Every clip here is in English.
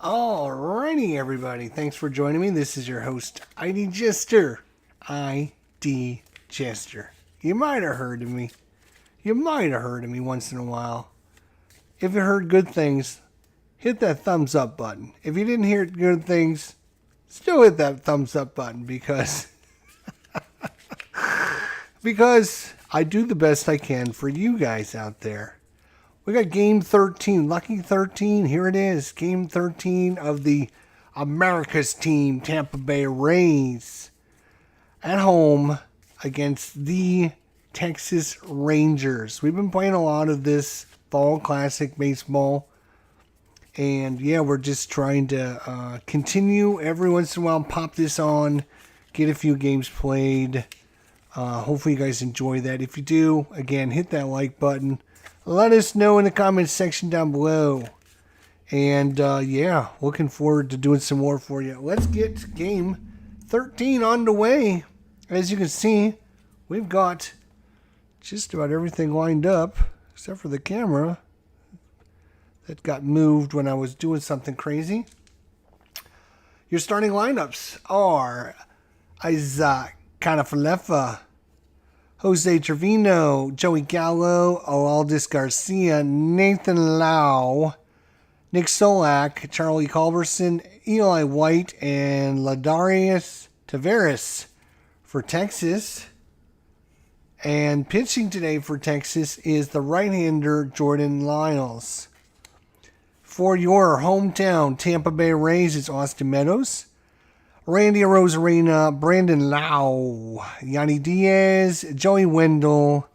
Alrighty, everybody. Thanks for joining me. This is your host, ID Jester. ID Jester. You might have heard of me. You might have heard of me once in a while. If you heard good things, hit that thumbs up button. If you didn't hear good things, still hit that thumbs up button because I do the best I can for you guys out there. We got game 13, lucky 13. Here it is, game 13 of the America's team, Tampa Bay Rays, at home against the Texas Rangers. We've been playing a lot of this fall classic baseball, and yeah, we're just trying to continue every once in a while, pop this on, get a few games played. Hopefully you guys enjoy that. If you do, again, hit that like button. Let us know in the comments section down below. And yeah, looking forward to doing some more for you. Let's get game 13 on the way. As you can see, we've got just about everything lined up, except for the camera that got moved when I was doing something crazy. Your starting lineups are Isaac Canafalefa, Jose Trevino, Joey Gallo, Aldis Garcia, Nathan Lau, Nick Solak, Charlie Culberson, Eli White, and Ladarius Taveras for Texas. And pitching today for Texas is the right-hander Jordan Lyles. For your hometown Tampa Bay Rays, it's Austin Meadows, Randy Arozarena, Brandon Lau, Yanni Diaz, Joey Wendell,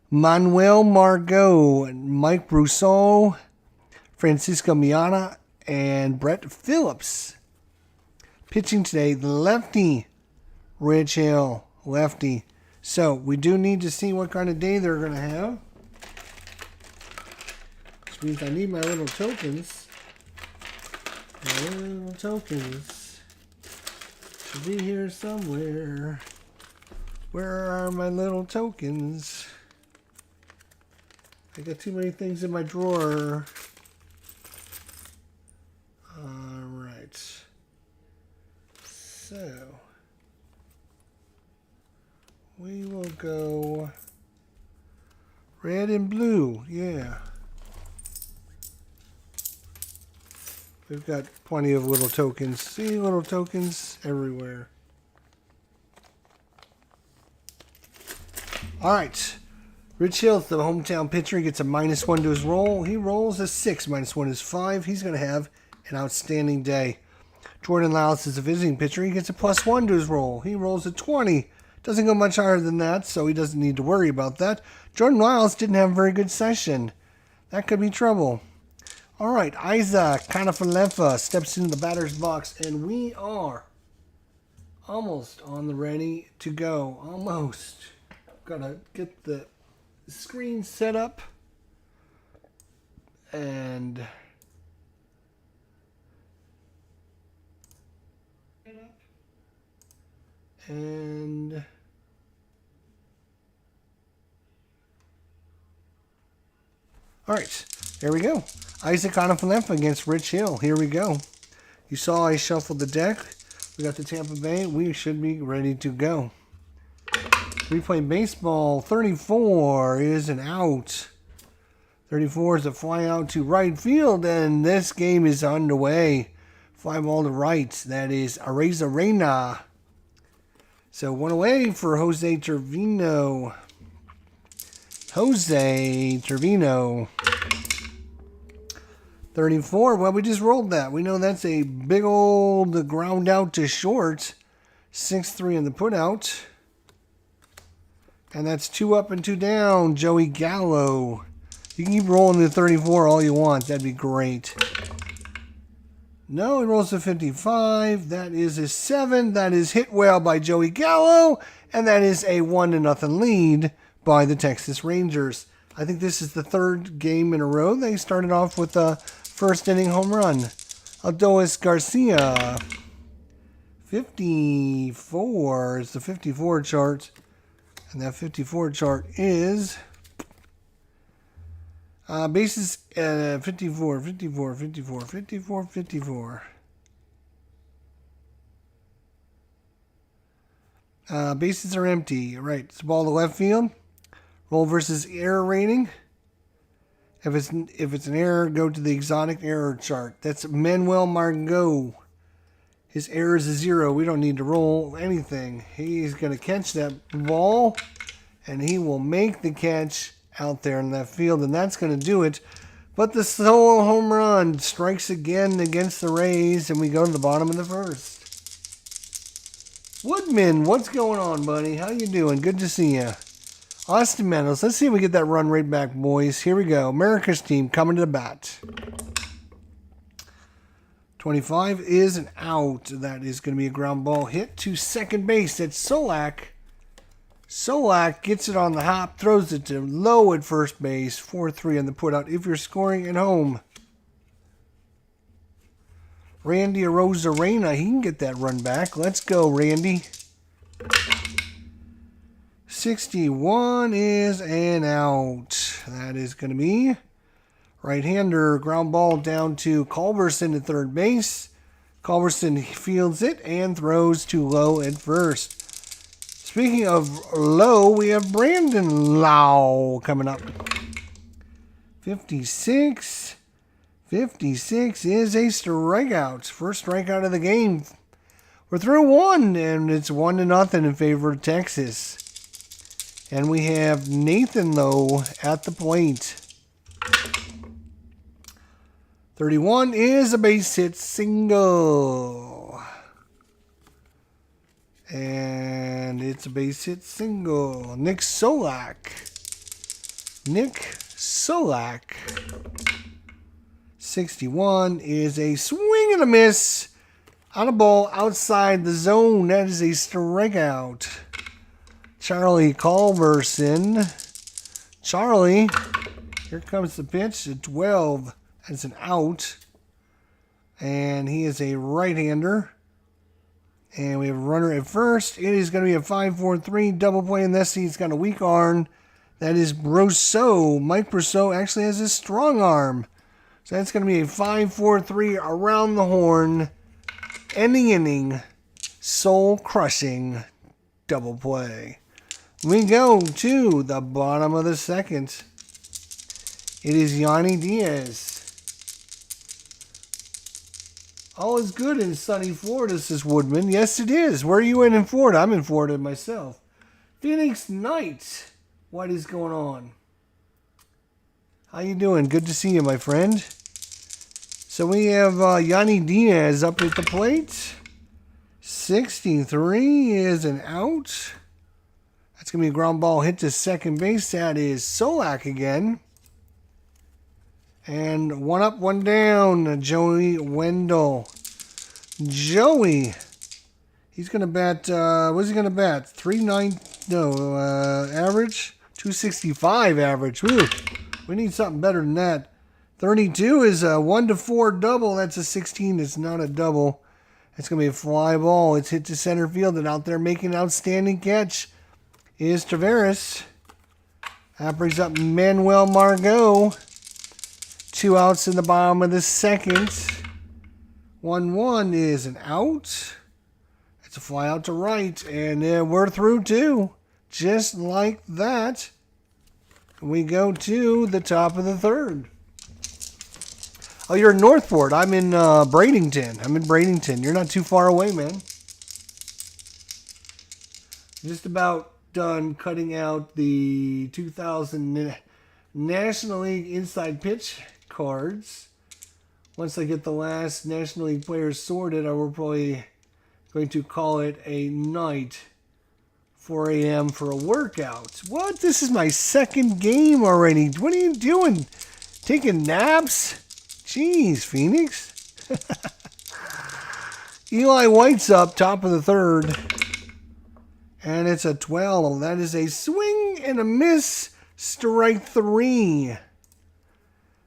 Manuel Margot, Mike Brousseau, Francisco Miata, and Brett Phillips. Pitching today, the lefty, Rich Hill, lefty. So we do need to see what kind of day they're going to have. Which means I need my little tokens. My little tokens. Be here somewhere. Where are my little tokens? I got too many things in my drawer. Alright. So we will go red and blue. Yeah. We've got plenty of little tokens. See, little tokens everywhere. All right. Rich Hill, the hometown pitcher, he gets a -1 to his roll. He rolls a 6. -1 is 5. He's going to have an outstanding day. Jordan Lyles is a visiting pitcher. He gets a +1 to his roll. He rolls a 20. Doesn't go much higher than that, so he doesn't need to worry about that. Jordan Lyles didn't have a very good session. That could be trouble. All right, Isaac Canafalefa steps into the batter's box, and we are almost on the ready to go. Almost. Gotta get the screen set up. And all right, there we go. Isaac Canafalefa against Rich Hill. Here we go. You saw I shuffled the deck. We got the Tampa Bay. We should be ready to go. We play baseball. 34 is an out. 34 is a fly out to right field, and this game is underway. Fly ball to right. That is Arozarena. So one away for Jose Trevino. Jose Trevino. 34. Well, we just rolled that. We know that's a big old ground out to short. 6-3 in the put out. And that's 2 up and 2 down. Joey Gallo. You can keep rolling the 34 all you want. That'd be great. No, he rolls a 55. That is a 7. That is hit well by Joey Gallo. And that is a 1-0 lead by the Texas Rangers. I think this is the 3rd game in a row. They started off with a first inning home run. Aldis Garcia. 54 is the 54 chart. And that 54 chart is Bases 54, 54, 54, 54, 54. Bases are empty. Right. It's a ball to left field. Roll versus error rating. If it's an error, go to the exotic error chart. That's Manuel Margot. His error is a 0. We don't need to roll anything. He's going to catch that ball, and he will make the catch out there in left field, and that's going to do it. But the solo home run strikes again against the Rays, and we go to the bottom of the first. Woodman, what's going on, buddy? How you doing? Good to see you. Austin Meadows. Let's see if we get that run right back, boys. Here we go. America's team coming to the bat. 25 is an out. That is going to be a ground ball hit to second base. That's Solak. Solak gets it on the hop, throws it to low at first base. 4-3 on the putout if you're scoring at home. Randy Arozarena, he can get that run back. Let's go, Randy. 61 is an out. That is going to be right-hander. Ground ball down to Culberson at third base. Culberson fields it and throws to low at first. Speaking of low, we have Brandon Lau coming up. 56. 56 is a strikeout. First strikeout of the game. We're through one, and it's 1-0 in favor of Texas. And we have Nathan Lowe at the plate. 31 is a base hit single. And it's a base hit single. Nick Solak. Nick Solak. 61 is a swing and a miss. On a ball outside the zone. That is a strikeout. Charlie Culberson. Charlie. Here comes the pitch at 12. That's an out. And he is a right-hander. And we have a runner at first. It is going to be a 5-4-3 double play. And this he's got a weak arm. That is Brousseau. Mike Brousseau actually has a strong arm. So that's going to be a 5-4-3 around the horn. Ending inning. Soul-crushing double play. We go to the bottom of the second. It is Yanni Diaz. All is good in sunny Florida, says Woodman. Yes, it is. Where are you in Florida? I'm in Florida myself. Phoenix Knight. What is going on? How you doing? Good to see you, my friend. So we have Yanni Diaz up at the plate. 63 is an out. That's going to be a ground ball hit to second base. That is Solak again. And one up, one down. Joey Wendell. Joey. He's going to bat, what's he going to bat? 3.9, no, average? 265 average. Woo. We need something better than that. 32 is a 1-4 double. That's a 16. It's not a double. It's going to be a fly ball. It's hit to center field. And out there making an outstanding catch is Tavares. That brings up Manuel Margot. 2 outs in the bottom of the second. 1-1 is an out. It's a fly out to right. And we're through 2. Just like that. We go to the top of the third. Oh, you're in Northport. I'm in Bradenton. You're not too far away, man. Just about done cutting out the 2000 National League Inside Pitch cards. Once I get the last National League players sorted, I will probably going to call it a night. 4 a.m. for a workout. What? This is my second game already. What are you doing? Taking naps? Jeez, Phoenix. Eli White's up, top of the third. And it's a 12. That is a swing and a miss. Strike 3.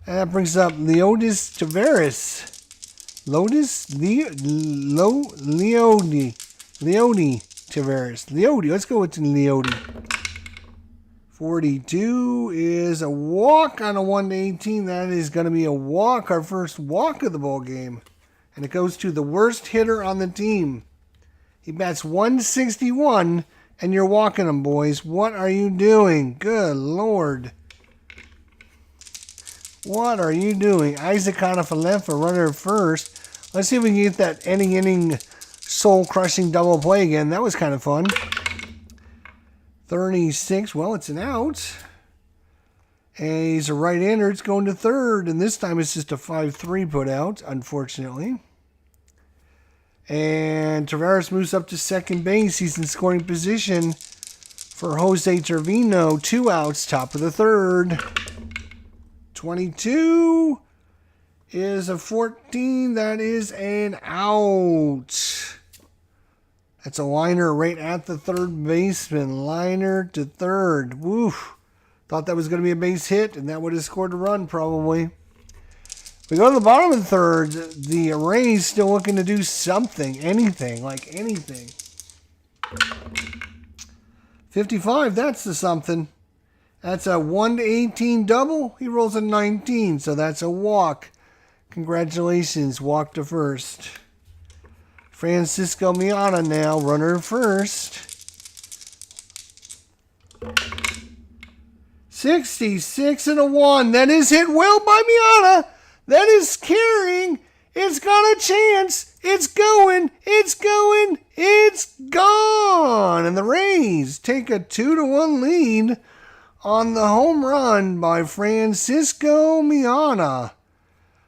And that brings up Leodis Tavares. Leody Tavares. Leody. Let's go with Leody. 42 is a walk on a 1-18. That is going to be a walk, our first walk of the ball game. And it goes to the worst hitter on the team. He bats 161, and you're walking him, boys. What are you doing? Good Lord. What are you doing? Isaac Conifalefa, runner at first. Let's see if we can get that inning soul-crushing double play again. That was kind of fun. 36, well, it's an out. And he's a right-hander. It's going to third, and this time it's just a 5-3 put out, unfortunately. And Tavares moves up to second base. He's in scoring position for Jose Trevino. 2 outs, top of the third. 22 is a 14. That is an out. That's a liner right at the third baseman. Liner to third. Woof. Thought that was going to be a base hit, and that would have scored a run probably. We go to the bottom of the third. The Rays still looking to do something. Anything. Like anything. 55. That's the something. That's a 1-18 double. He rolls a 19, so that's a walk. Congratulations. Walk to first. Francisco Miana now, runner first. 66 and a 1. That is hit well by Miana. That is carrying. It's got a chance. It's going. It's going. It's gone. And the Rays take a 2-1 lead on the home run by Francisco Miana,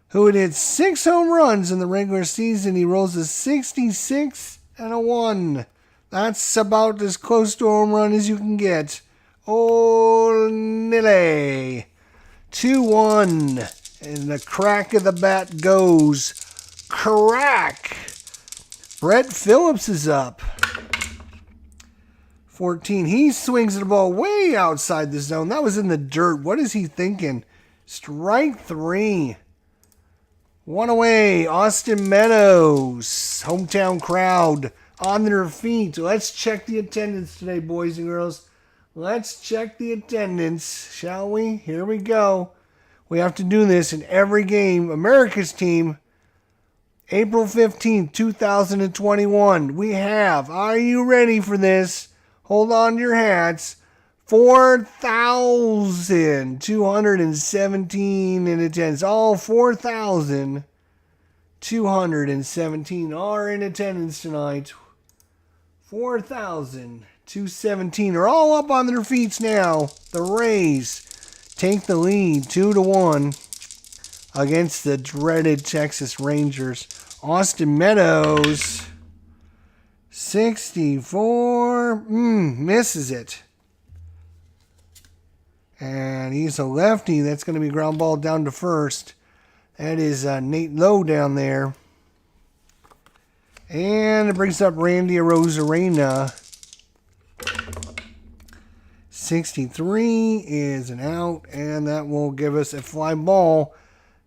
who had hit 6 home runs in the regular season. He rolls a 66 and a 1. That's about as close to a home run as you can get. Ole Nille. 2-1. And the crack of the bat goes. Crack. Brett Phillips is up. 14. He swings the ball way outside the zone. That was in the dirt. What is he thinking? Strike 3. 1 away. Austin Meadows. Hometown crowd on their feet. Let's check the attendance today, boys and girls. Let's check the attendance, shall we? Here we go. We have to do this in every game. America's team, April 15th, 2021. We have, are you ready for this? Hold on to your hats. 4,217 in attendance. All 4,217 are in attendance tonight. 4,217 are all up on their feet now. The Rays take the lead 2-1 against the dreaded Texas Rangers. Austin Meadows, 64, misses it. And he's a lefty. That's going to be ground ball down to first. That is Nate Lowe down there. And it brings up Randy Arozarena. 63 is an out, and that will give us a fly ball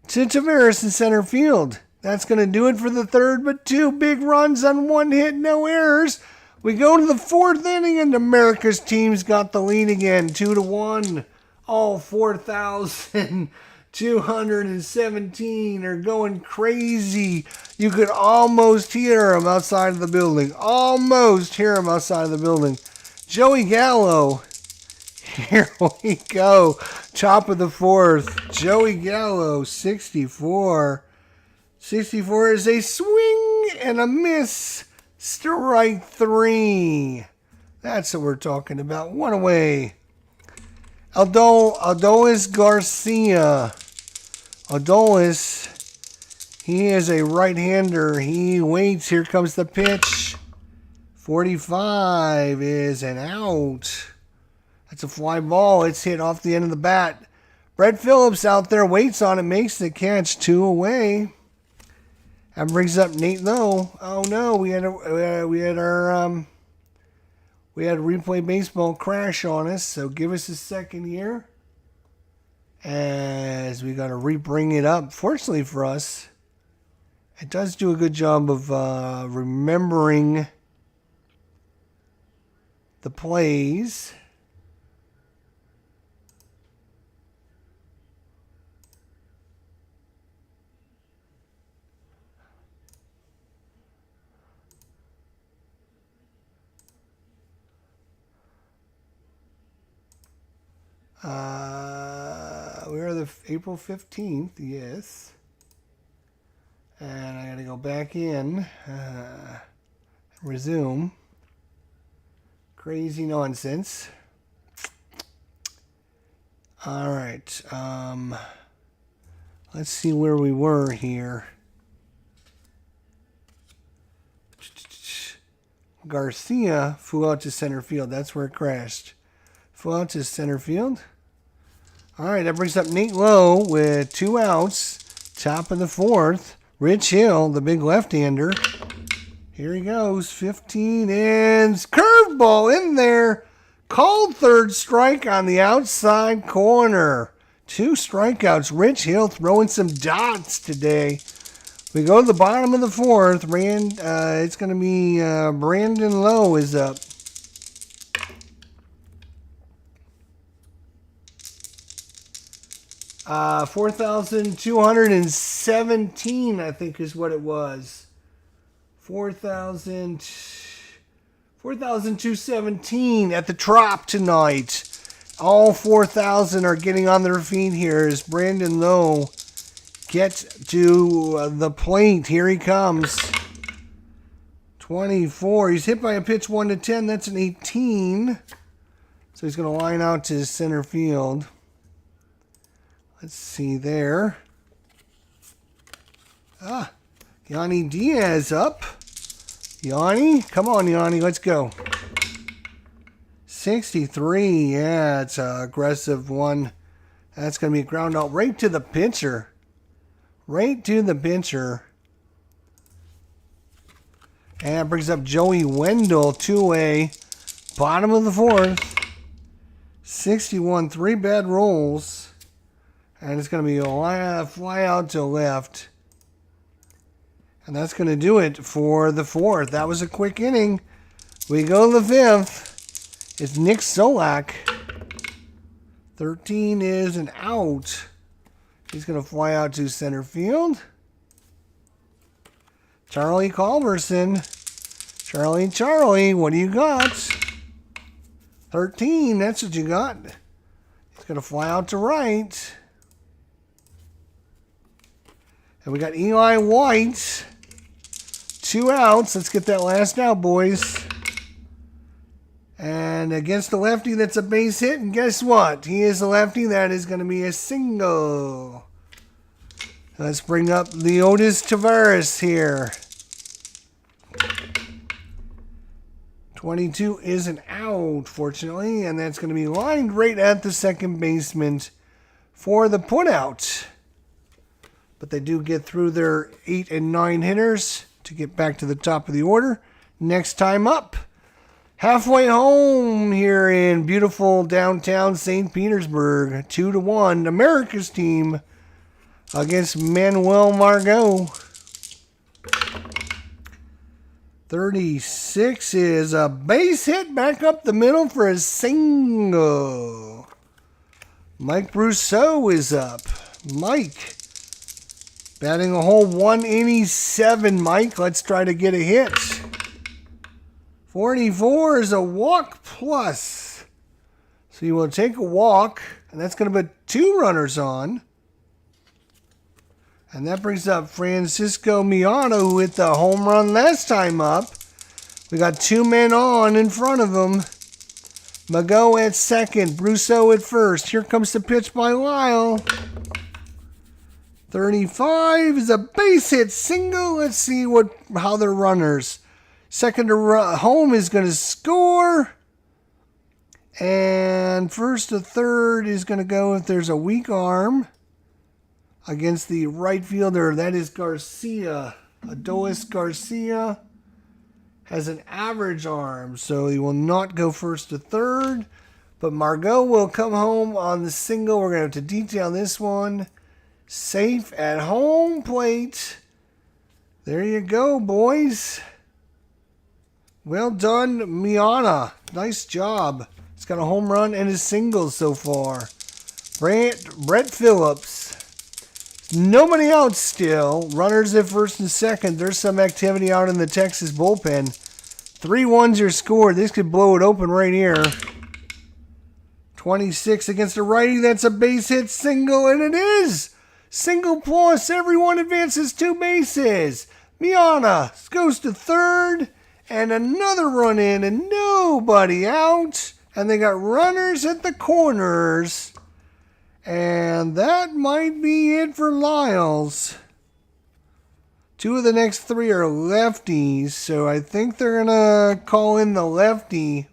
to Tavares in center field. That's going to do it for the third, but 2 big runs on 1 hit, no errors. We go to the 4th inning, and America's team's got the lead again, 2-1. All 4,217 are going crazy. You could almost hear them outside of the building. Almost hear them outside of the building. Joey Gallo. Here we go. Top of the 4th. Joey Gallo, 64. 64 is a swing and a miss. Strike 3. That's what we're talking about. 1 away. Adolis Garcia. Adolis, he is a right-hander. He waits. Here comes the pitch. 45 is an out. That's a fly ball. It's hit off the end of the bat. Brett Phillips out there waits on it, makes the catch. 2 away. That brings up Nate Lowe. Oh no, we had a replay baseball crash on us. So give us a second here, as we got to re-bring it up. Fortunately for us, it does do a good job of remembering the plays. We are the April 15th, yes. And I got to go back in. Resume. Crazy nonsense. All right. Let's see where we were here. Garcia flew out to center field. That's where it crashed. Flew out to center field. All right, that brings up Nate Lowe with 2 outs. Top of the 4th. Rich Hill, the big left-hander. Here he goes. 15 and curveball in there. Called third strike on the outside corner. 2 strikeouts. Rich Hill throwing some dots today. We go to the bottom of the 4th. It's going to be Brandon Lowe is up. Uh, 4,217, I think, is what it was. 4,217 at the Trop tonight. All 4,000 are getting on their feet here as Brandon Lowe gets to the plate. Here he comes. 24. He's hit by a pitch 1-10. That's an 18. So he's going to line out to center field. Let's see there. Yanni Diaz up. Yanni, come on, Yanni, let's go. 63, yeah, it's an aggressive one. That's going to be a ground out right to the pitcher. Right to the pitcher. And that brings up Joey Wendell, 2A. Bottom of the 4th. 61, 3 bad rolls. And it's going to be a fly out to left. And that's going to do it for the 4th. That was a quick inning. We go to the 5th. It's Nick Solak. 13 is an out. He's going to fly out to center field. Charlie Culberson. Charlie, what do you got? 13, that's what you got. He's going to fly out to right. And we got Eli White. 2 outs. Let's get that last out, boys. And against the lefty, that's a base hit. And guess what? He is a lefty. That is going to be a single. Let's bring up Leotis Tavares here. 22 is an out, fortunately. And that's going to be lined right at the second baseman for the putout. But they do get through their 8 and 9 hitters to get back to the top of the order. Next time up, halfway home here in beautiful downtown St. Petersburg. 2-1, America's team against Manuel Margot. 36 is a base hit back up the middle for a single. Mike Brousseau is up. Mike. Batting a whole 187, Mike. Let's try to get a hit. 44 is a walk plus. So you will take a walk, and that's going to put 2 runners on. And that brings up Francisco Miano, who hit the home run last time up. We got 2 men on in front of him. Mago at second, Brousseau at first. Here comes the pitch by Lyle. 35 is a base hit single. Let's see how they're runners. Second to home is going to score. And first to third is going to go if there's a weak arm against the right fielder. That is Garcia. Adolis Garcia has an average arm, so he will not go first to third. But Margot will come home on the single. We're going to have to detail this one. Safe at home plate. There you go, boys. Well done, Miana. Nice job. He's got a home run and his singles so far. Brett Phillips. Nobody out still. Runners at first and second. There's some activity out in the Texas bullpen. 3 1's your score. This could blow it open right here. 26 against a righty. That's a base hit single, and it is. Single plus. Everyone advances 2 bases. Miana goes to third, and another run in, and nobody out. And they got runners at the corners. And that might be it for Lyles. 2 of the next 3 are lefties, so I think they're going to call in the lefty.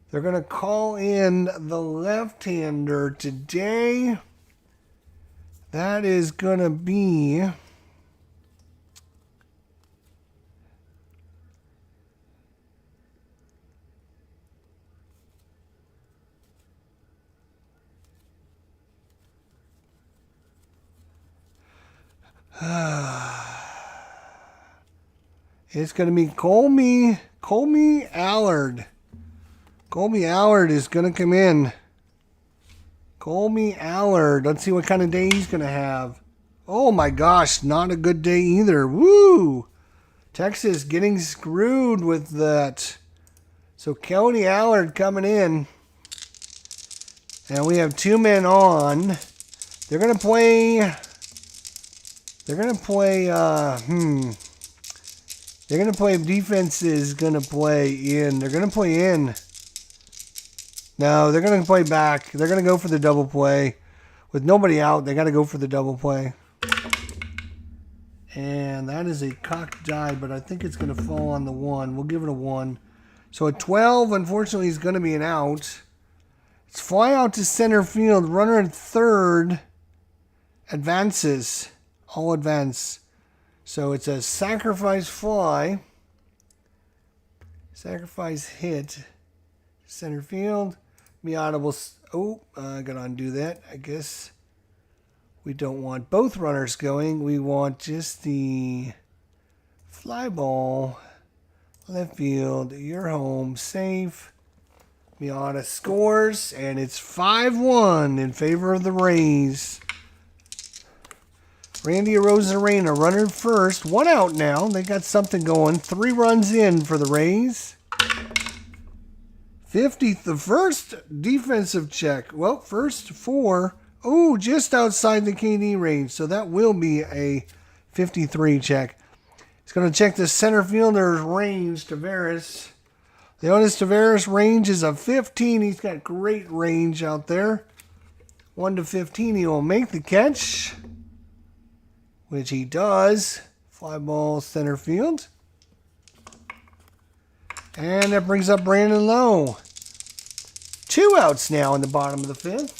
They're going to call in the left-hander today. That is going to be... It's going to be Colby Allard. Colby Allard is going to come in. Colby Allard. Let's see what kind of day he's going to have. Oh my gosh, not a good day either. Woo! Texas getting screwed with that. So Colby Allard coming in. And we have 2 men on. They're going to play... They're going to play defense is going to play in. They're going to play in. No, they're going to play back. They're going to go for the double play. With nobody out, they got to go for the double play. And that is a cocked die, but I think it's going to fall on the 1. We'll give it a 1. So a 12, unfortunately, is going to be an out. It's fly out to center field. Runner at third advances. All advance. So it's a sacrifice fly. Sacrifice hit. Center field. Miata will... Oh, I got to undo that. I guess we don't want both runners going. We want just the fly ball. Left field. You're home. Safe. Miata scores. And it's 5-1 in favor of the Rays. Randy Arozarena, runner first. 1 out now. They got something going. 3 runs in for the Rays. 50th, the first defensive check. Well, first 4. Oh, just outside the KD range. So that will be a 53 check. He's going to check the center fielder's range, Taveras. Leonis Taveras' range is a 15. He's got great range out there. 1 to 15. He will make the catch, which he does. Fly ball center field. And that brings up Brandon Lowe. 2 outs now in the bottom of the 5th.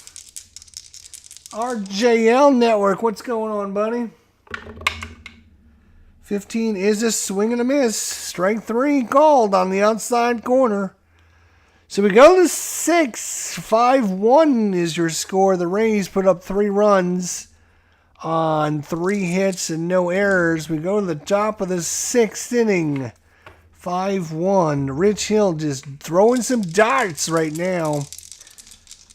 RJL Network, what's going on, buddy? 15 is a swing and a miss. Strike 3 called on the outside corner. So we go to 6. 5-1 is your score. The Rays put up 3 runs on 3 hits and no errors. We go to the top of the 6th inning. 5-1. Rich Hill just throwing some darts right now.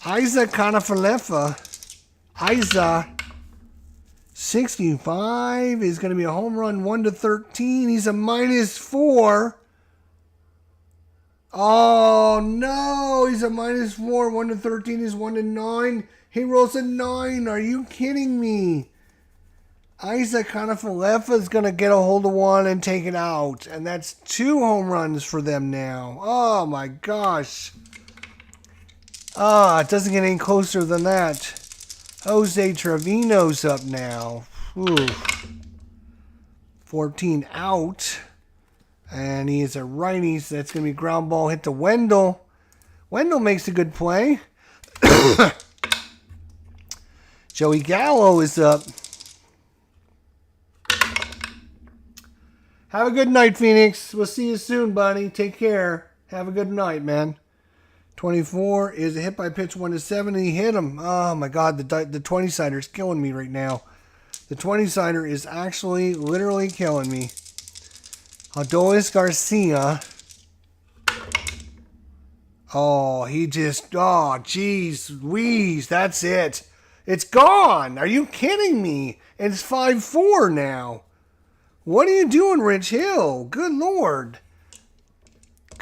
Isa Kanafalefa. Isa 65 is going to be a home run. 1 to 13. He's a -4. Oh no, he's a -4. 1 to 13 is 1 to 9. He rolls a 9. Are you kidding me? Isaac Kanafalefa is going to get a hold of 1 and take it out. And that's 2 home runs for them now. Oh, my gosh. It doesn't get any closer than that. Jose Trevino's up now. Ooh. 14 out. And he is a righty, so that's going to be ground ball hit to Wendell. Wendell makes a good play. Joey Gallo is up. Have a good night, Phoenix. We'll see you soon, buddy. Take care. Have a good night, man. 24 is a hit by pitch 1 to 7. He hit him. Oh, my God. The 20-sider is killing me right now. The 20-sider is actually literally killing me. Adolis Garcia. Oh, he just... Oh, geez. Louise. That's it. It's gone. Are you kidding me? It's 5-4 now. What are you doing, Rich Hill? Good Lord.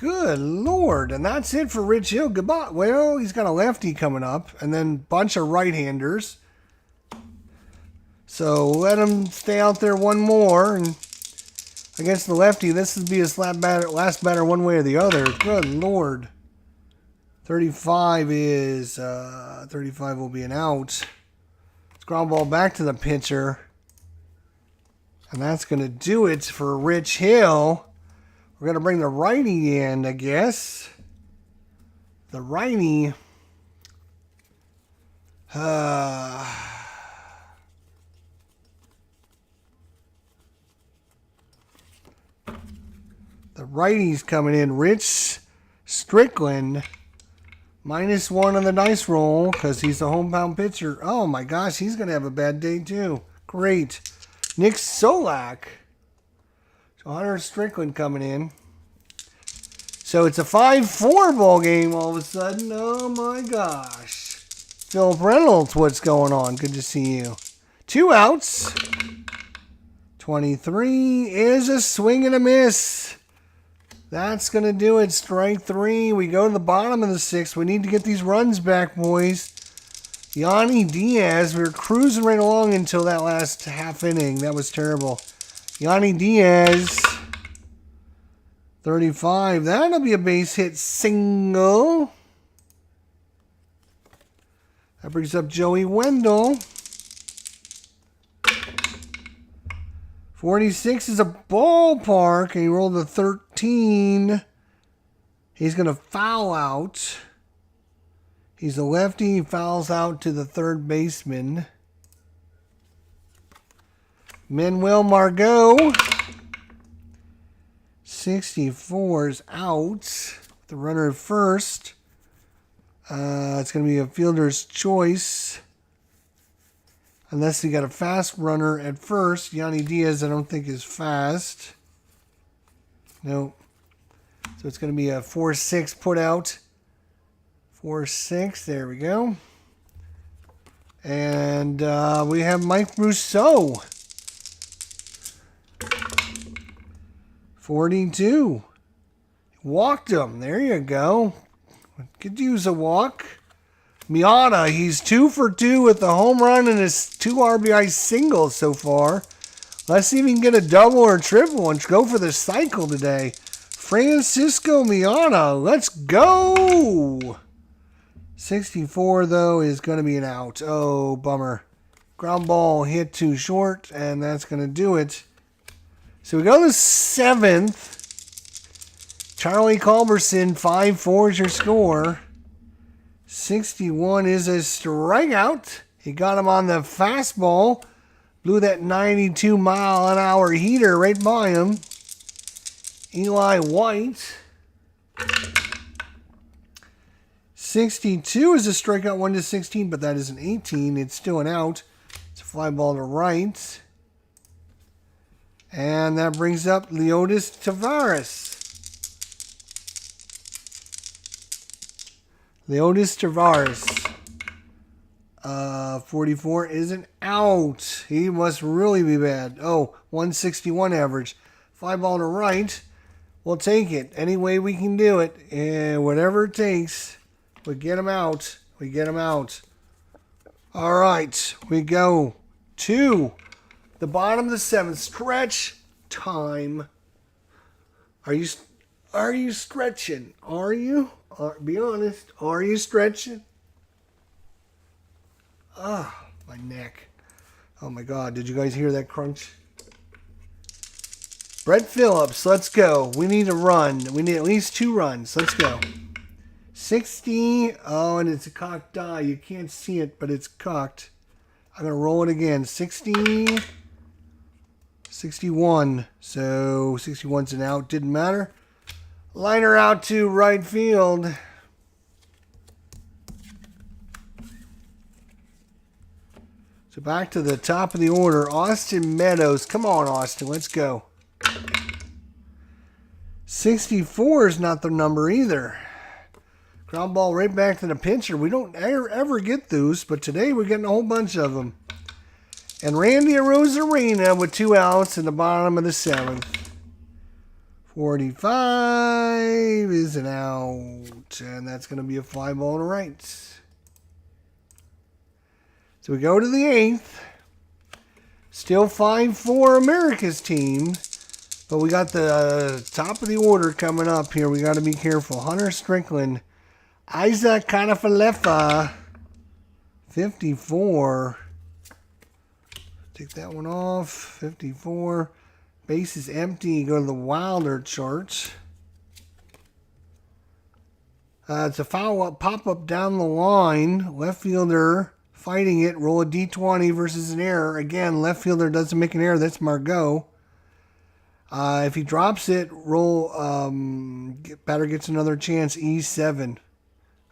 Good Lord. And that's it for Rich Hill. Goodbye. Well, he's got a lefty coming up and then a bunch of right-handers. So let him stay out there one more. And against the lefty, this would be his last batter one way or the other. Good Lord. 35 is 35 will be an out. Let's ground ball back to the pitcher. And that's going to do it for Rich Hill. We're going to bring the righty in, I guess. The righty. The righty's coming in. Rich Strickland. -1 on the dice roll because he's a homebound pitcher. Oh my gosh, he's going to have a bad day too. Great. Nick Solak. So Hunter Strickland coming in. So it's a 5-4 ball game all of a sudden. Oh my gosh. Philip Reynolds, what's going on? Good to see you. 2 outs. 23 is a swing and a miss. That's going to do it. Strike 3. We go to the bottom of the 6th. We need to get these runs back, boys. Yanni Diaz. We were cruising right along until that last half inning. That was terrible. Yanni Diaz. 35. That'll be a base hit single. That brings up Joey Wendell. 46 is a ballpark, and he rolled a 13. He's going to foul out. He's a lefty. He fouls out to the third baseman. Manuel Margot. 64 is out. The runner at first. It's going to be a fielder's choice. Unless he got a fast runner at first. Yanni Diaz, I don't think is fast. No. So it's going to be a 4-6 put out. 4-6. There we go. And we have Mike Rousseau. 42. Walked him. There you go. Could use a walk. Miata, he's 2 for 2 with a home run and his 2 RBI singles so far. Let's see if he can get a double or a triple and go for the cycle today. Francisco Miata, let's go! 64, though, is going to be an out. Oh, bummer. Ground ball hit too short, and that's going to do it. So we go to 7th. Charlie Culberson, 5-4 is your score. 61 is a strikeout. He got him on the fastball. Blew that 92-mile-an-hour heater right by him. Eli White. 62 is a strikeout, 1-16, but that is an 18. It's still an out. It's a fly ball to right. And that brings up Leotis Tavares. Leotis Tavares. 44 is an out. He must really be bad. Oh, 161 average. Fly ball to right. We'll take it. Any way we can do it. And whatever it takes. We get him out. We get him out. All right. We go to the bottom of the 7th. Stretch time. Are you stretching? Are you? Be honest. Are you stretching? Ah, my neck. Oh my God. Did you guys hear that crunch? Brett Phillips. Let's go. We need a run. We need at least 2 runs. Let's go. 60. Oh, and it's a cocked die. You can't see it, but it's cocked. I'm going to roll it again. 60. 61. So 61's an out. Didn't matter. Liner out to right field. So back to the top of the order. Austin Meadows. Come on, Austin. Let's go. 64 is not the number either. Ground ball right back to the pitcher. We don't ever get those, but today we're getting a whole bunch of them. And Randy Arozarena with 2 outs in the bottom of the 7th. 45 is an out. And that's going to be a fly ball to right. So we go to the 8th. Still 5-4 America's team. But we got the top of the order coming up here. We got to be careful. Hunter Strickland. Isaac Kanafalefa. 54. Take that one off. 54. Base is empty. Go to the Wilder chart. It's a foul pop-up down the line. Left fielder fighting it. Roll a D20 versus an error. Again, left fielder doesn't make an error. That's Margot. If he drops it, batter gets another chance. E7.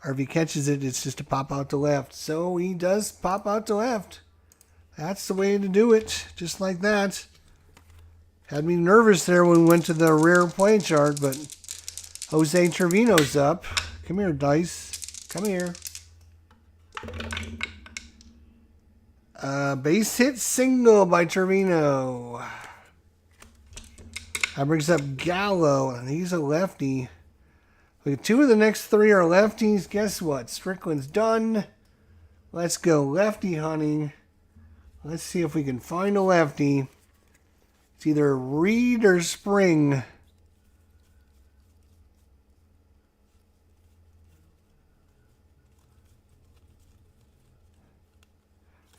Or if he catches it, it's just a pop out to left. So he does pop out to left. That's the way to do it. Just like that. Had me nervous there when we went to the rare play chart, but Jose Trevino's up. Come here, Dice. Come here. Base hit single by Trevino. That brings up Gallo, and he's a lefty. Two of the next 3 are lefties. Guess what? Strickland's done. Let's go lefty hunting. Let's see if we can find a lefty. It's either Reed or Spring.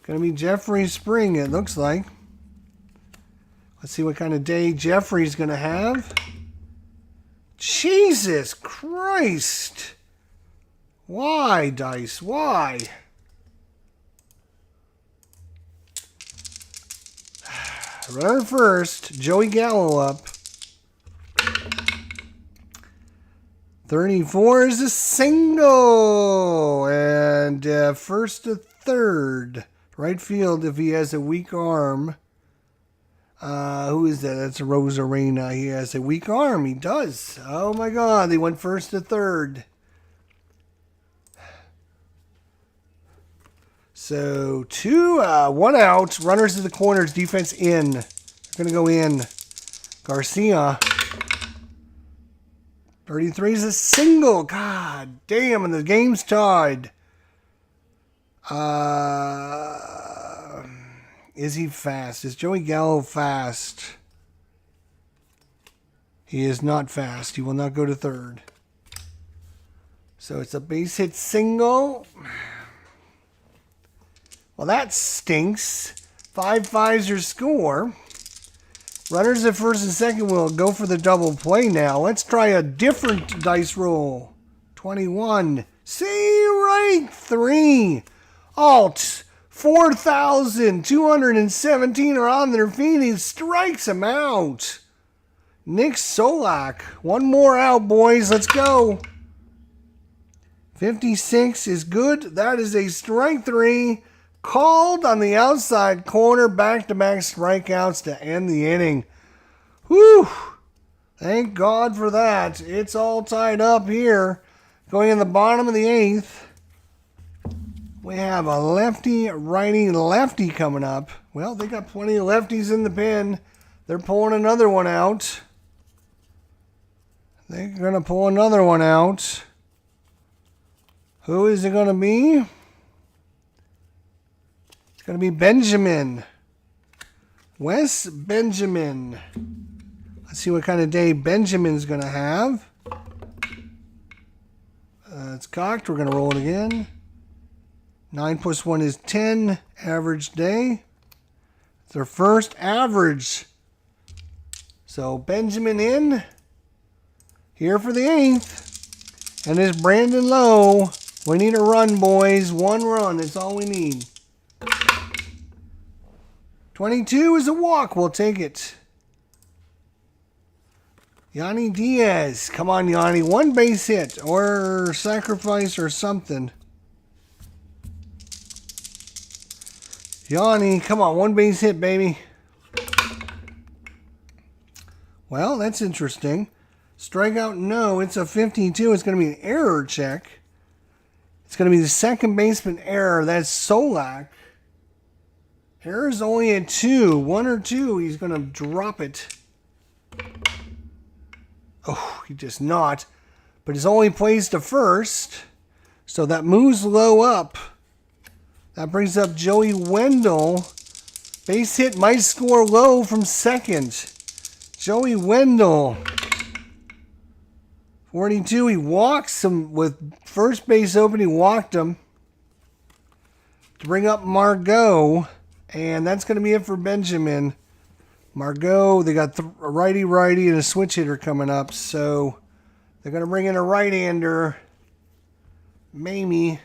Gonna be Jeffrey Spring, it looks like. Let's see what kind of day Jeffrey's gonna have. Jesus Christ! Why, Dice? Why? Runner first. Joey Gallo up. 34 is a single. And first to third. Right field if he has a weak arm. Who is that? That's Rosarena. He has a weak arm. He does. Oh my God. They went first to third. So 1 out. Runners to the corners. Defense in. They're going to go in. Garcia. 33 is a single. God damn. And the game's tied. Is he fast? Is Joey Gallo fast? He is not fast. He will not go to third. So it's a base hit single. Well, that stinks. 5-5's your score. Runners at first and second will go for the double play now. Let's try a different dice roll. 21. See, right. 3. Alt. 4,217 are on their feet. He strikes him out. Nick Solak. One more out, boys. Let's go. 56 is good. That is a strike 3. Called on the outside corner. Back-to-back strikeouts to end the inning. Whew. Thank God for that. It's all tied up here. Going in the bottom of the 8th. We have a lefty, righty, lefty coming up. Well, they got plenty of lefties in the pen. They're pulling another one out. They're going to pull another one out. Who is it going to be? It's going to be Benjamin. Wes Benjamin. Let's see what kind of day Benjamin's going to have. It's cocked. We're going to roll it again. 9 + 1 is 10. Average day. It's their first average. So Benjamin in. Here for the 8th. And it's Brandon Lowe. We need a run, boys. 1 run. That's all we need. 22 is a walk. We'll take it. Yanni Diaz. Come on, Yanni. 1 base hit or sacrifice or something. Yanni, come on. 1 base hit, baby. Well, that's interesting. Strikeout, no. It's a 52. It's going to be an error check. It's going to be the second baseman error. That's Solak. Error is only a 2. 1 or 2. He's going to drop it. Oh, he does not. but he's only placed to first. So that moves Lowe up. That brings up Joey Wendell. Base hit might score Lowe from second. Joey Wendell. 42, he walks him with first base open. He walked him to bring up Margot. And that's going to be it for Benjamin. Margot, they got a righty-righty and a switch hitter coming up. So they're going to bring in a right-hander. Mamie.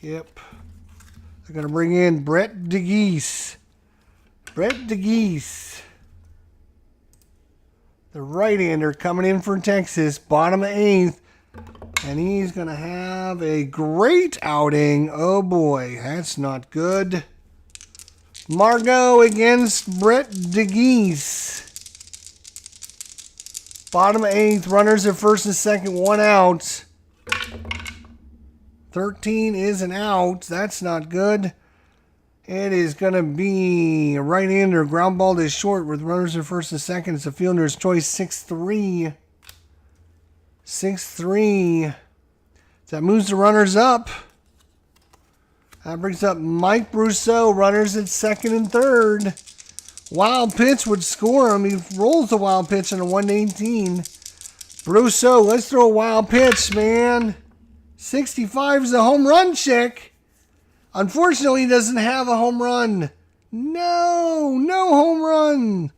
Yep. They're going to bring in Brett DeGeese. The right-hander coming in for Texas. Bottom of 8th. And he's going to have a great outing. Oh, boy. That's not good. Margot against Brett DeGeese. Bottom of 8th. Runners at first and second. 1 out. 13 is an out. That's not good. It is going to be a right-hander. Ground ball to short with runners at first and second. It's a fielder's choice. 6-3. That moves the runners up. That brings up Mike Brousseau. Runners at second and third. Wild pitch would score him. He rolls the wild pitch in a 118. Brousseau, let's throw a wild pitch, man. 65 is a home run check. Unfortunately, he doesn't have a home run. No home run.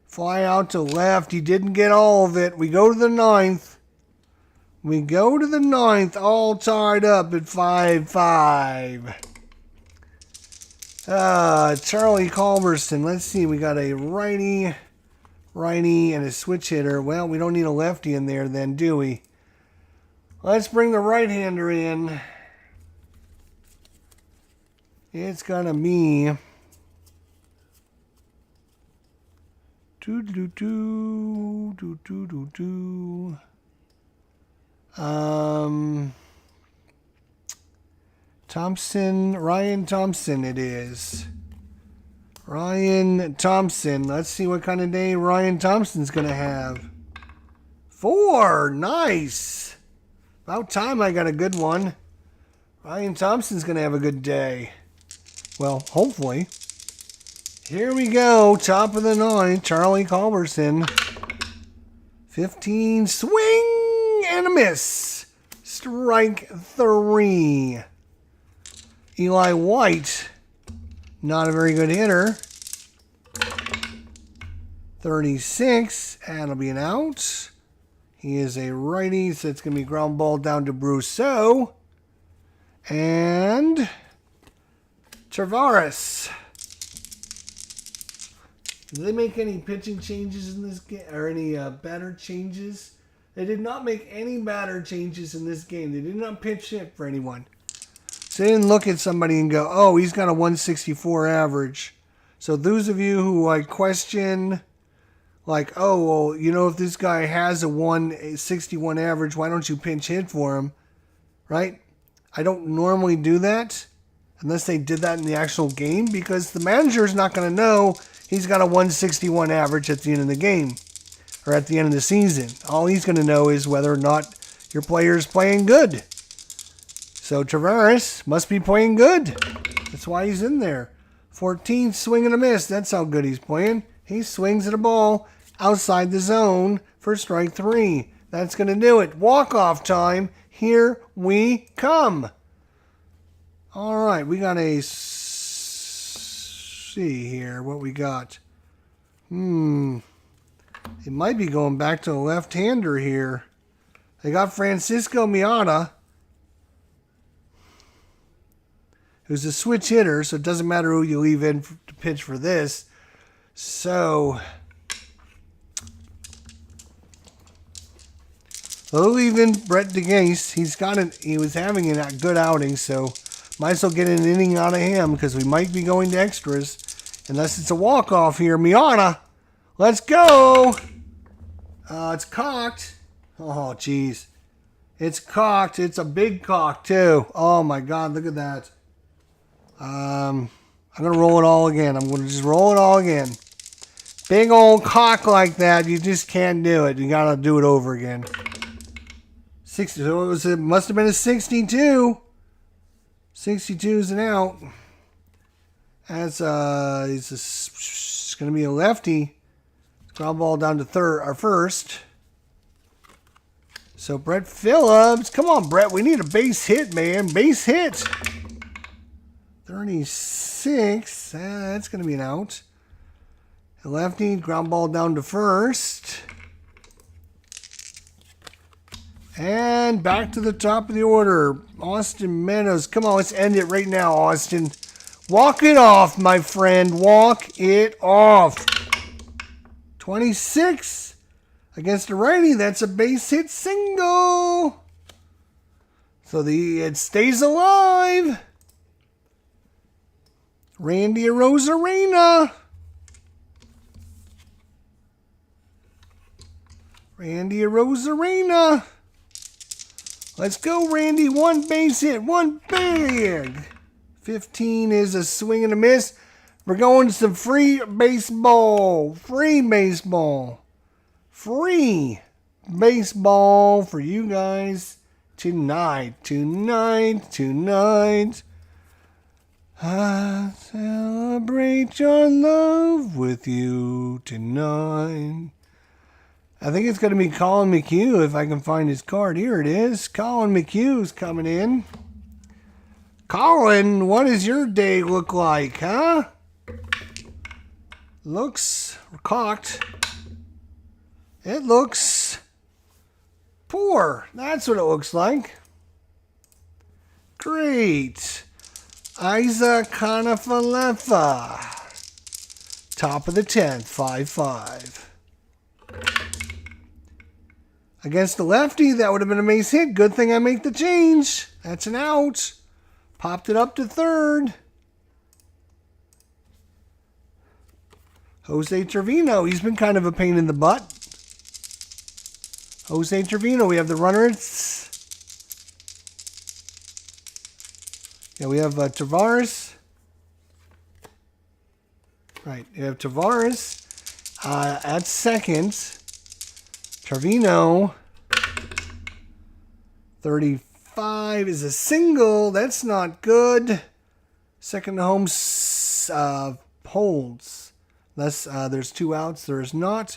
Fly out to left. He didn't get all of it. We go to the 9th. All tied up at 5-5. Charlie Culberson. Let's see. We got a righty, and a switch hitter. Well, we don't need a lefty in there then, do we? Let's bring the right-hander in. It's going to be Ryan Thompson it is. Ryan Thompson. Let's see what kind of day Ryan Thompson's going to have. 4. Nice. About time I got a good one. Ryan Thompson's going to have a good day. Well, hopefully. Here we go. Top of the 9th. Charlie Culberson. 15. Swing and a miss. Strike 3. Eli White. Not a very good hitter. 36. That'll be an out. He is a righty, so it's going to be ground ball down to Brousseau. And Tavares. Did they make any pitching changes in this game? Or any batter changes? They did not make any batter changes in this game. They did not pitch hit for anyone. So they didn't look at somebody and go, oh, he's got a 164 average. So those of you who question, like, oh, well, you know, if this guy has a 161 average, why don't you pinch hit for him? Right? I don't normally do that unless they did that in the actual game, because the manager is not going to know he's got a 161 average at the end of the game or at the end of the season. All he's going to know is whether or not your player is playing good. So Tavares must be playing good. That's why he's in there. 14, swing and a miss. That's how good he's playing. He swings at a ball outside the zone for strike 3. That's going to do it. Walk-off time. Here we come. All right, we got a... see here what we got. It might be going back to the left-hander here. They got Francisco Miata, who's a switch hitter, so it doesn't matter who you leave in to pitch for this. So they'll leave in Brett DeGeese. He was having a good outing, so might as well get an inning out of him because we might be going to extras. Unless it's a walk-off here. Miata, let's go. It's cocked. Oh, jeez. It's cocked. It's a big cock, too. Oh, my God. Look at that. I I'm going to roll it all again. I'm going to just roll it all again. Big old cock like that, you just can't do it. You got to do it over again. 60. So it must have been a 62. 62 is an out. That's it's going to be a lefty. Ground ball down to third or first. So Brett Phillips, come on, Brett. We need a base hit, man. Base hit. 36. That's going to be an out. A lefty, ground ball down to first. And back to the top of the order. Austin Meadows. Come on, let's end it right now, Austin. Walk it off, my friend. Walk it off. 26 against a righty. That's a base hit single. So it stays alive. Randy Arozarena. Randy Arozarena. Let's go, Randy. One base hit. One big. 15 is a swing and a miss. We're going to some free baseball. Free baseball. Free baseball for you guys tonight. Tonight. I celebrate your love with you tonight. I think it's going to be Colin McHugh if I can find his card. Here it is. Colin McHugh's coming in. Colin, what does your day look like, huh? Looks cocked. It looks poor. That's what it looks like. Great. Isa Kanafalefa. Top of the 10th, 5-5. Against the lefty, that would have been a base hit. Good thing I make the change. That's an out. Popped it up to third. Jose Trevino. He's been kind of a pain in the butt. Jose Trevino. We have the runners. Yeah, we have Tavares. Right. You have Tavares at second. Trevino. 35 is a single. That's not good. Second home holds. Unless there's two outs. There is not.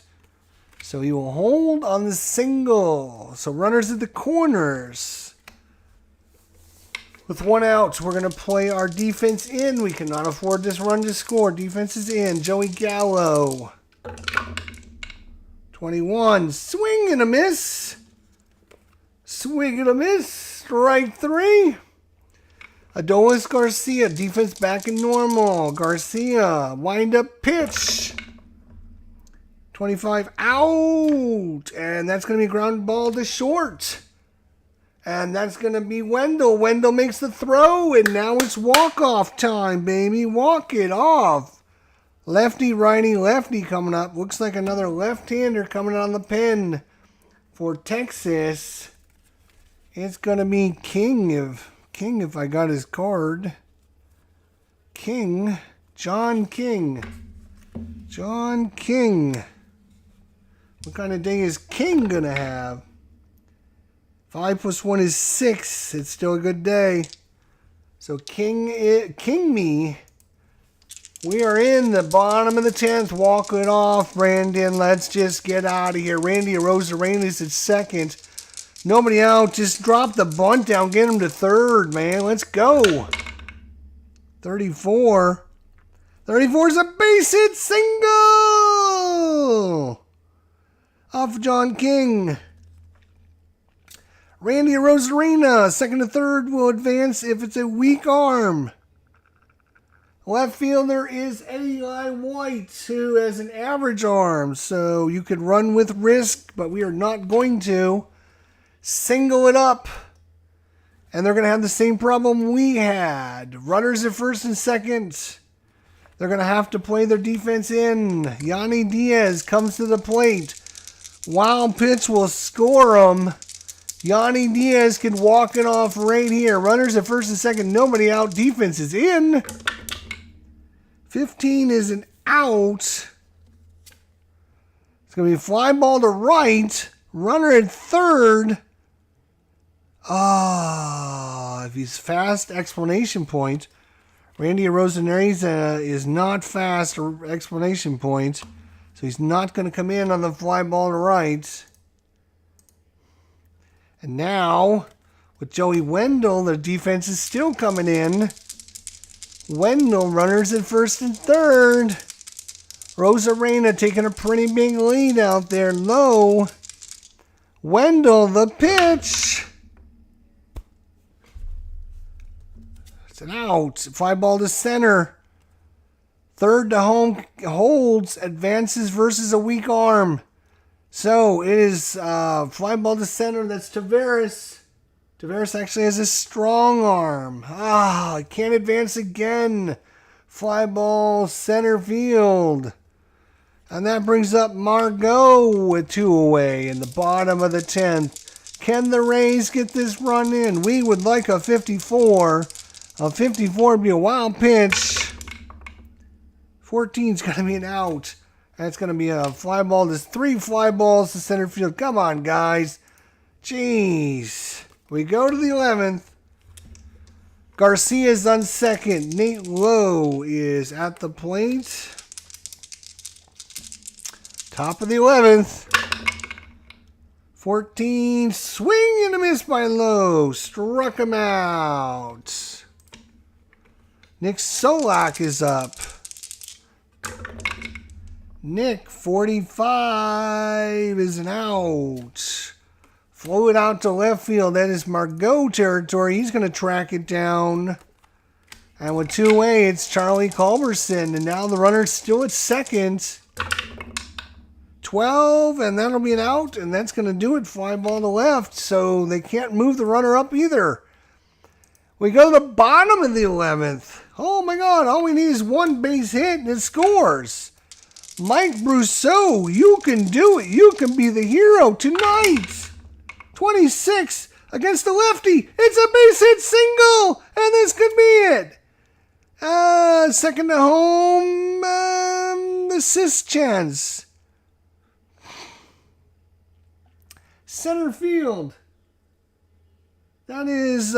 So he will hold on the single. So runners at the corners. With one out, we're going to play our defense in. We cannot afford this run to score. Defense is in. Joey Gallo. 21. Swing and a miss. Swing and a miss. Strike three. Adolis Garcia. Defense back in normal. Garcia. Wind up pitch. 25 out. And that's going to be ground ball to short. And that's going to be Wendell. Wendell makes the throw. And now it's walk-off time, baby. Walk it off. Lefty, righty, lefty coming up. Looks like another left-hander coming on the pen for Texas. It's going to be King if I got his card. King. John King. John King. What kind of day is King going to have? 5 + 1 is 6. It's still a good day. So King me. We are in the bottom of the 10th. Walk it off, Brandon. Let's just get out of here. Randy Arozarena is at second. Nobody out. Just drop the bunt down. Get him to third, man. Let's go. 34. 34 is a base hit single. Off John King. Randy Arozarena, second to third, will advance if it's a weak arm. Left fielder is Eli White, who has an average arm, so you could run with risk, but we are not going to. Single it up, and they're going to have the same problem we had. Runners at first and second. They're going to have to play their defense in. Yanni Diaz comes to the plate. Wild pitch will score them. Yanni Diaz can walk it off right here. Runners at first and second. Nobody out. Defense is in. 15 is an out. It's going to be a fly ball to right. Runner at third. If he's fast, explanation point. Randy Rosenariz is not fast, explanation point. So he's not going to come in on the fly ball to right. And now, with Joey Wendell, the defense is still coming in. Wendell, runners at first and third. Rosarena taking a pretty big lead out there low. Wendell, the pitch. It's an out. Fly ball to center. Third to home holds, advances versus a weak arm. So it is fly ball to center. That's Tavares. Tavares actually has a strong arm. Can't advance again. Fly ball center field. And that brings up Margot with 2 away in the bottom of the 10th. Can the Rays get this run in? We would like a 54. A 54 would be a wild pitch. 14 is going to be an out. That's going to be a fly ball. There's 3 fly balls to center field. Come on, guys. Jeez. We go to the 11th. Garcia's on second. Nate Lowe is at the plate. Top of the 11th. 14. Swing and a miss by Lowe. Struck him out. Nick Solak is up. Nick, 45 is an out. Flow it out to left field. That is Margot territory. He's going to track it down. And with 2 away, it's Charlie Culberson. And now the runner's still at second. 12, and that'll be an out. And that's going to do it. Fly ball to left. So they can't move the runner up either. We go to the bottom of the 11th. Oh my God, all we need is 1 base hit and it scores. Mike Brousseau, you can do it. You can be the hero tonight. 26 against the lefty. It's a base hit single, and this could be it. Second to home, assist chance. Center field. That is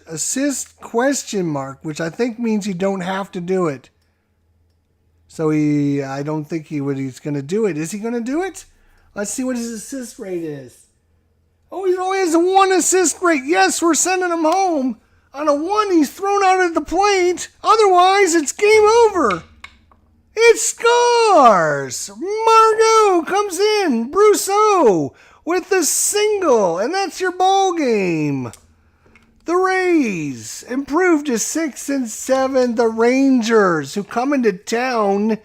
assist question mark, which I think means you don't have to do it. So I don't think he's going to do it. Is he going to do it? Let's see what his assist rate is. Oh, he only has a 1 assist rate. Yes, we're sending him home. On a 1, he's thrown out at the plate. Otherwise, it's game over. It scores. Margot comes in. Brousseau with the single. And that's your ball game. The Rays improved to 6 and 7. The Rangers, who come into town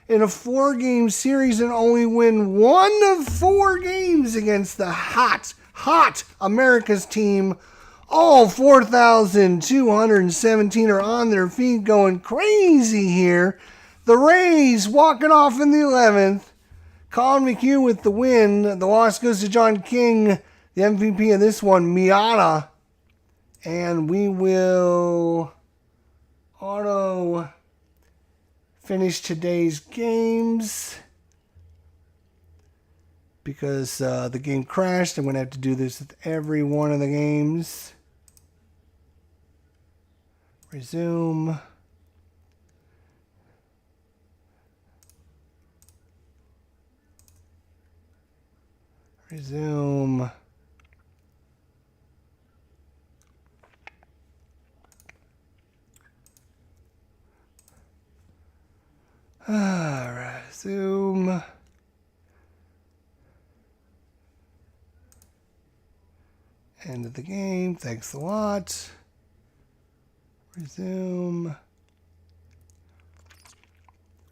in a 4-game series and only win 1 of 4 games against the hot America's team. All 4,217 are on their feet going crazy here. The Rays walking off in the 11th. Colin McHugh with the win. The loss goes to John King, the MVP of this one, Miata. And we will auto finish today's games because the game crashed. I'm going to have to do this with every one of the games. Resume. Resume. Alright, zoom. End of the game. Thanks a lot. Resume.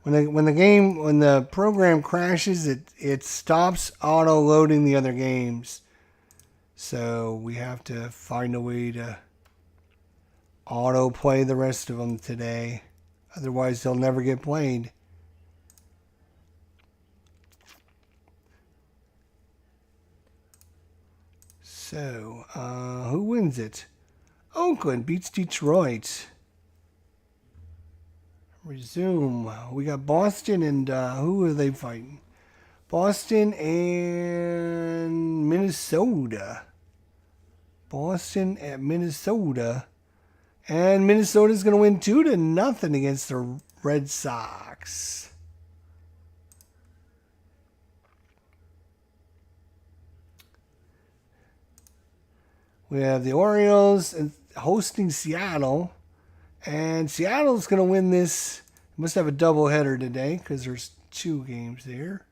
When the program crashes, it stops auto loading the other games. So we have to find a way to auto play the rest of them today. Otherwise, they'll never get played. So, who wins it? Oakland beats Detroit. Resume. We got Boston and who are they fighting? Boston and Minnesota. Boston at Minnesota. And Minnesota's going to win 2-0 against the Red Sox. We have the Orioles hosting Seattle. And Seattle's going to win this. Must have a doubleheader today because there's 2 games there.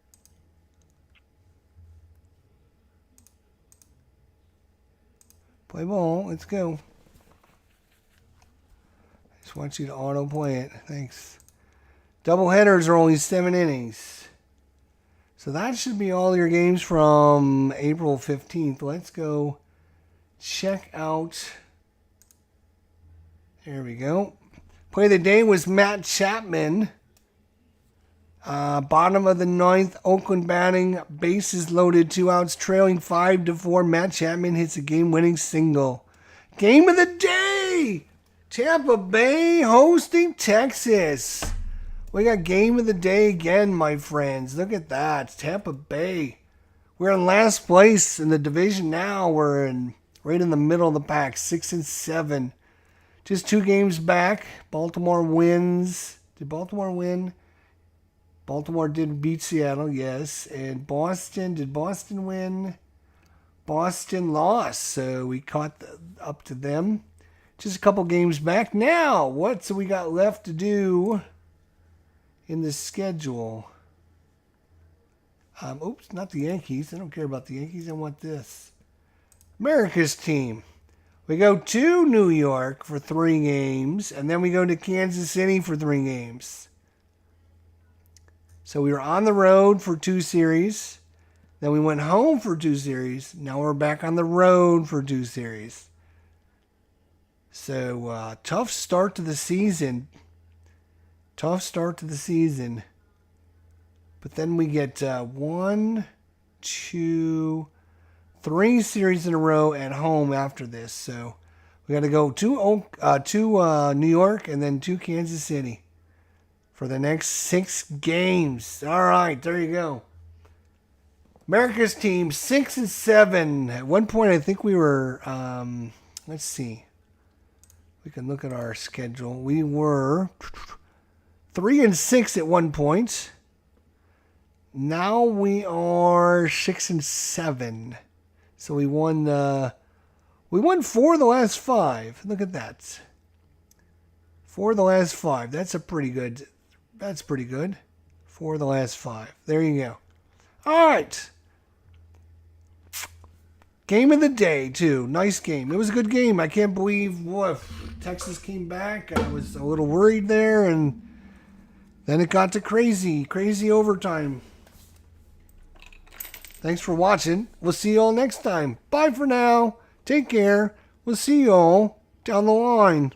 Play ball. Let's go. Just want you to auto play it. Thanks. Doubleheaders are only 7 innings. So that should be all your games from April 15th. Let's go check out. There we go. Play of the day was Matt Chapman. Bottom of the 9th, Oakland batting, bases loaded, 2 outs, trailing 5-4. Matt Chapman hits a game-winning single. Game of the day! Tampa Bay hosting Texas. We got game of the day again, my friends. Look at that. Tampa Bay. We're in last place in the division now. We're right in the middle of the pack, 6-7. Just 2 games back. Baltimore wins. Did Baltimore win? Baltimore did beat Seattle, yes. And Boston, did Boston win? Boston lost, so we caught up to them. Just a couple games back. Now, what's we got left to do in the schedule? Oops, not the Yankees. I don't care about the Yankees. I want this. America's team. We go to New York for 3 games, and then we go to Kansas City for 3 games. So we were on the road for 2 series. Then we went home for 2 series. Now we're back on the road for 2 series. So tough start to the season. Tough start to the season. But then we get 1, 2, 3 series in a row at home after this. So we got to go to New York and then to Kansas City for the next 6 games. All right, there you go. America's team 6-7. At one point, I think we were. Let's see. We can look at our schedule. We were 3-6 at one point. Now we are 6-7. So we won 4 of the last 5. Look at that. 4 of the last 5. That's pretty good. 4 of the last 5. There you go. All right. Game of the day, too. Nice game. It was a good game. I can't believe Texas came back. I was a little worried there, and then it got to crazy overtime. Thanks for watching. We'll see you all next time. Bye for now. Take care. We'll see you all down the line.